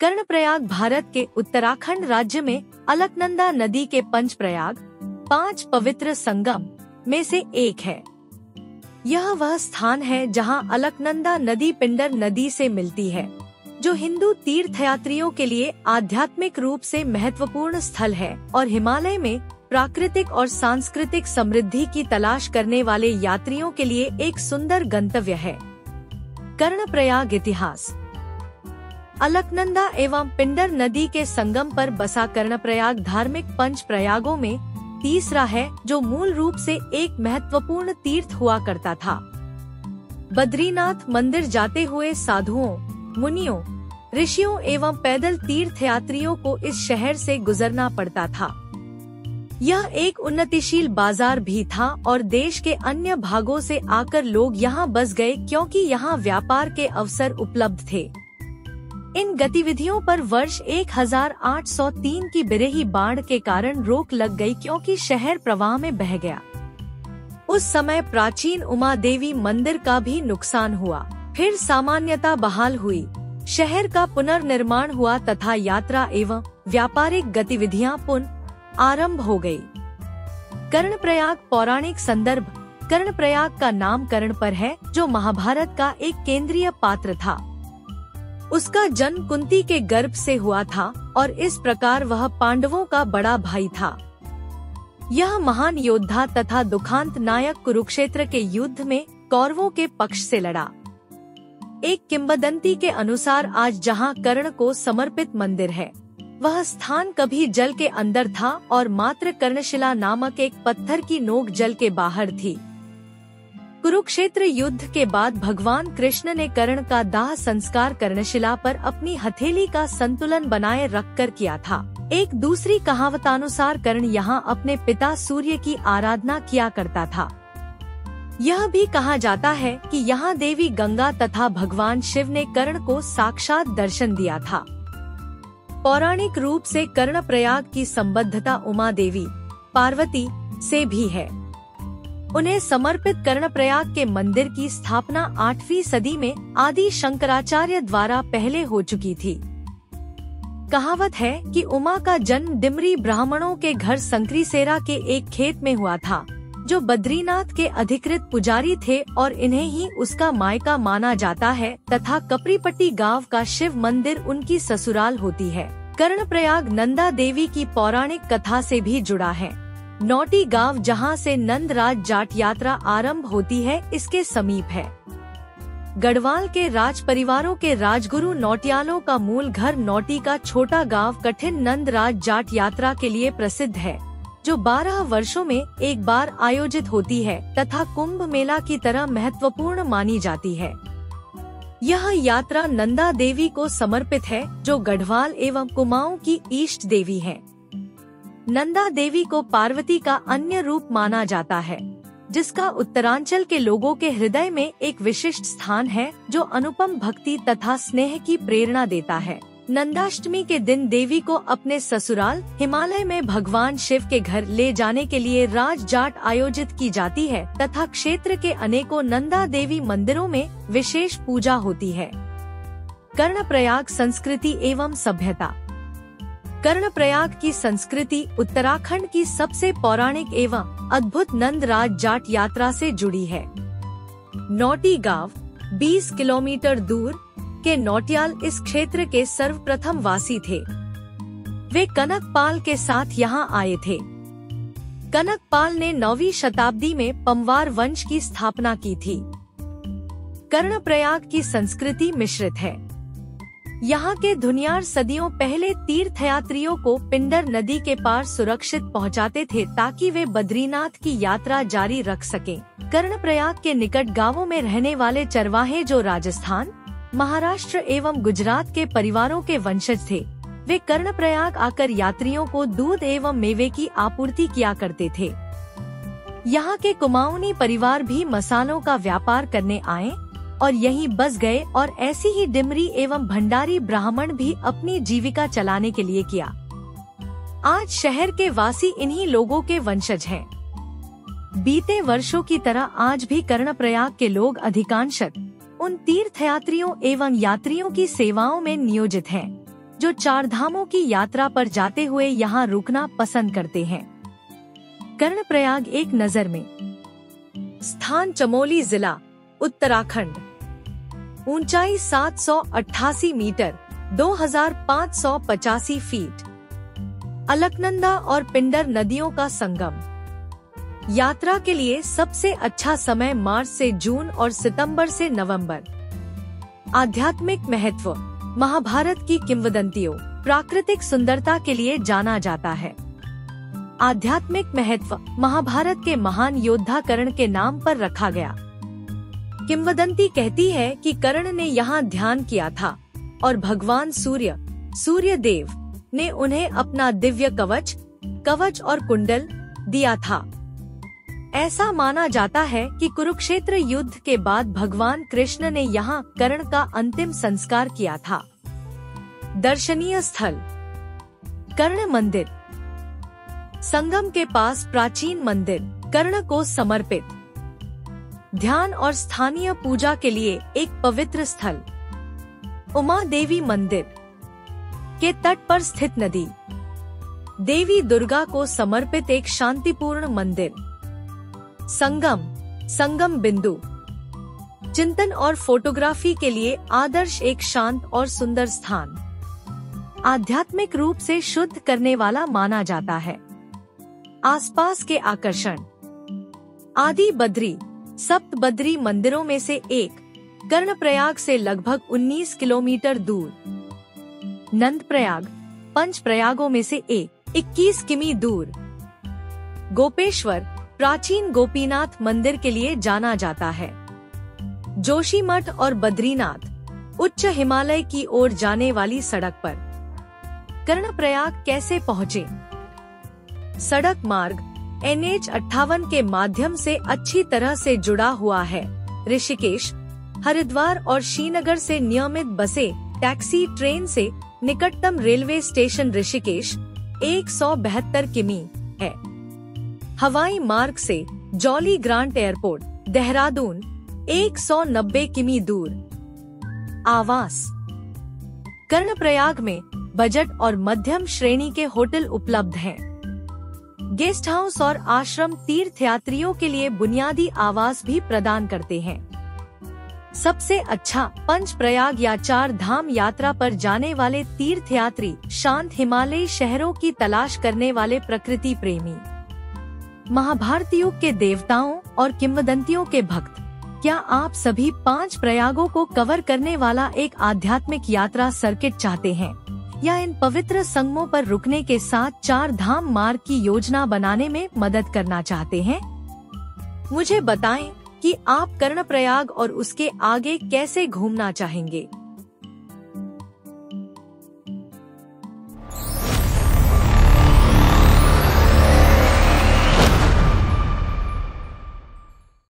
कर्णप्रयाग भारत के उत्तराखंड राज्य में अलकनंदा नदी के पंचप्रयाग 5 पवित्र संगम में से एक है। यह वह स्थान है जहां अलकनंदा नदी पिंडर नदी से मिलती है, जो हिंदू तीर्थयात्रियों के लिए आध्यात्मिक रूप से महत्वपूर्ण स्थल है और हिमालय में प्राकृतिक और सांस्कृतिक समृद्धि की तलाश करने वाले यात्रियों के लिए एक सुंदर गंतव्य है। कर्णप्रयाग इतिहास। अलकनंदा एवं पिंडर नदी के संगम पर बसा कर्णप्रयाग धार्मिक पंच प्रयागों में तीसरा है, जो मूल रूप से एक महत्वपूर्ण तीर्थ हुआ करता था। बद्रीनाथ मंदिर जाते हुए साधुओं, मुनियों, ऋषियों एवं पैदल तीर्थयात्रियों को इस शहर से गुजरना पड़ता था। यह एक उन्नतिशील बाजार भी था और देश के अन्य भागों से आकर लोग यहाँ बस गए क्योंकि यहाँ व्यापार के अवसर उपलब्ध थे। इन गतिविधियों पर वर्ष 1803 की बिरही बाढ़ के कारण रोक लग गई क्योंकि शहर प्रवाह में बह गया। उस समय प्राचीन उमा देवी मंदिर का भी नुकसान हुआ। फिर सामान्यता बहाल हुई, शहर का पुनर्निर्माण हुआ तथा यात्रा एवं व्यापारिक गतिविधियां पुनः आरंभ हो गई। कर्णप्रयाग पौराणिक संदर्भ। कर्णप्रयाग का नाम कर्ण पर है, जो महाभारत का एक केंद्रीय पात्र था। उसका जन्म कुंती के गर्भ से हुआ था और इस प्रकार वह पांडवों का बड़ा भाई था। यह महान योद्धा तथा दुखांत नायक कुरुक्षेत्र के युद्ध में कौरवों के पक्ष से लड़ा। एक किंवदंती के अनुसार आज जहां कर्ण को समर्पित मंदिर है, वह स्थान कभी जल के अंदर था और मात्र कर्णशिला नामक एक पत्थर की नोक जल के बाहर थी। कुरुक्षेत्र युद्ध के बाद भगवान कृष्ण ने कर्ण का दाह संस्कार कर्णशिला पर अपनी हथेली का संतुलन बनाए रखकर किया था। एक दूसरी कहावतानुसार कर्ण यहाँ अपने पिता सूर्य की आराधना किया करता था। यह भी कहा जाता है कि यहाँ देवी गंगा तथा भगवान शिव ने कर्ण को साक्षात दर्शन दिया था। पौराणिक रूप से कर्णप्रयाग की संबद्धता उमा देवी, पार्वती से भी है। उन्हें समर्पित कर्णप्रयाग के मंदिर की स्थापना 8वीं सदी में आदि शंकराचार्य द्वारा पहले हो चुकी थी। कहावत है कि उमा का जन्म डिमरी ब्राह्मणों के घर संक्रीसेरा के एक खेत में हुआ था, जो बद्रीनाथ के अधिकृत पुजारी थे और इन्हें ही उसका मायका माना जाता है तथा कपरीपट्टी गांव का शिव मंदिर उनकी ससुराल होती है। कर्णप्रयाग नंदा देवी की पौराणिक कथा से भी जुड़ा है। नौटी गांव जहां से नंदराज जाट यात्रा आरंभ होती है, इसके समीप है। गढ़वाल के राज परिवारों के राजगुरु नौटियालों का मूल घर नौटी का छोटा गांव कठिन नंदराज जाट यात्रा के लिए प्रसिद्ध है, जो 12 वर्षों में एक बार आयोजित होती है तथा कुंभ मेला की तरह महत्वपूर्ण मानी जाती है। यह यात्रा नंदा देवी को समर्पित है, जो गढ़वाल एवं कुमाऊं की इष्ट देवी है। नंदा देवी को पार्वती का अन्य रूप माना जाता है, जिसका उत्तरांचल के लोगों के हृदय में एक विशिष्ट स्थान है, जो अनुपम भक्ति तथा स्नेह की प्रेरणा देता है। नंदाष्टमी के दिन देवी को अपने ससुराल हिमालय में भगवान शिव के घर ले जाने के लिए राज जाट आयोजित की जाती है तथा क्षेत्र के अनेकों नंदा देवी मंदिरों में विशेष पूजा होती है। कर्णप्रयाग संस्कृति एवं सभ्यता। कर्णप्रयाग की संस्कृति उत्तराखंड की सबसे पौराणिक एवं अद्भुत नंदराज जाट यात्रा से जुड़ी है। नौटी गांव 20 किलोमीटर दूर के नौटियाल इस क्षेत्र के सर्वप्रथम वासी थे। वे कनकपाल के साथ यहाँ आए थे। कनकपाल ने 9वीं शताब्दी में पंवार वंश की स्थापना की थी। कर्णप्रयाग की संस्कृति मिश्रित है। यहाँ के धुनियार सदियों पहले तीर्थयात्रियों को पिंडर नदी के पार सुरक्षित पहुँचाते थे ताकि वे बद्रीनाथ की यात्रा जारी रख सकें। कर्णप्रयाग के निकट गांवों में रहने वाले चरवाहे, जो राजस्थान, महाराष्ट्र एवं गुजरात के परिवारों के वंशज थे, वे कर्णप्रयाग आकर यात्रियों को दूध एवं मेवे की आपूर्ति किया करते थे। यहाँ के कुमाऊनी परिवार भी मसालों का व्यापार करने आए और यहीं बस गए और ऐसी ही डिमरी एवं भंडारी ब्राह्मण भी अपनी जीविका चलाने के लिए किया। आज शहर के वासी इन्हीं लोगों के वंशज हैं। बीते वर्षों की तरह आज भी कर्णप्रयाग के लोग अधिकांशतः उन तीर्थयात्रियों एवं यात्रियों की सेवाओं में नियोजित हैं, जो चार धामों की यात्रा पर जाते हुए यहाँ रुकना पसंद करते हैं। कर्णप्रयाग एक नजर में। स्थान चमोली जिला, उत्तराखंड। ऊंचाई 788 मीटर 2585 फीट। अलकनंदा और पिंडर नदियों का संगम। यात्रा के लिए सबसे अच्छा समय मार्च से जून और सितंबर से नवंबर। आध्यात्मिक महत्व। महाभारत की किंवदंतियों, प्राकृतिक सुंदरता के लिए जाना जाता है। आध्यात्मिक महत्व। महाभारत के महान योद्धा कर्ण के नाम पर रखा गया। किंवदंती कहती है कि कर्ण ने यहाँ ध्यान किया था और भगवान सूर्य देव ने उन्हें अपना दिव्य कवच और कुंडल दिया था। ऐसा माना जाता है कि कुरुक्षेत्र युद्ध के बाद भगवान कृष्ण ने यहाँ कर्ण का अंतिम संस्कार किया था। दर्शनीय स्थल। कर्ण मंदिर। संगम के पास प्राचीन मंदिर, कर्ण को समर्पित। ध्यान और स्थानीय पूजा के लिए एक पवित्र स्थल। उमा देवी मंदिर के तट पर स्थित नदी। देवी दुर्गा को समर्पित एक शांतिपूर्ण मंदिर। संगम बिंदु। चिंतन और फोटोग्राफी के लिए आदर्श एक शांत और सुंदर स्थान। आध्यात्मिक रूप से शुद्ध करने वाला माना जाता है। आसपास के आकर्षण। आदि बद्री, सप्त बद्री मंदिरों में से एक, कर्णप्रयाग से लगभग 19 किलोमीटर दूर। नंदप्रयाग, पंच प्रयागों में से एक, 21 किमी दूर। गोपेश्वर, प्राचीन गोपीनाथ मंदिर के लिए जाना जाता है। जोशीमठ और बद्रीनाथ, उच्च हिमालय की ओर जाने वाली सड़क पर। कर्णप्रयाग कैसे पहुँचे? सड़क मार्ग NH 58 के माध्यम से अच्छी तरह से जुड़ा हुआ है। ऋषिकेश, हरिद्वार और श्रीनगर से नियमित बसें, टैक्सी, ट्रेन से निकटतम रेलवे स्टेशन ऋषिकेश 172 किमी है। हवाई मार्ग से जौली ग्रांट एयरपोर्ट, देहरादून 190 किमी दूर। आवास। कर्णप्रयाग में बजट और मध्यम श्रेणी के होटल उपलब्ध हैं। गेस्ट हाउस और आश्रम तीर्थयात्रियों के लिए बुनियादी आवास भी प्रदान करते हैं। सबसे अच्छा। पंच प्रयाग या चार धाम यात्रा पर जाने वाले तीर्थयात्री, शांत हिमालयी शहरों की तलाश करने वाले प्रकृति प्रेमी, महाभारत युग के देवताओं और किंवदंतियों के भक्त। क्या आप सभी 5 प्रयागों को कवर करने वाला एक आध्यात्मिक यात्रा सर्किट चाहते हैं, या इन पवित्र संगमों पर रुकने के साथ 4 धाम मार्ग की योजना बनाने में मदद करना चाहते हैं? मुझे बताएं कि आप कर्णप्रयाग और उसके आगे कैसे घूमना चाहेंगे।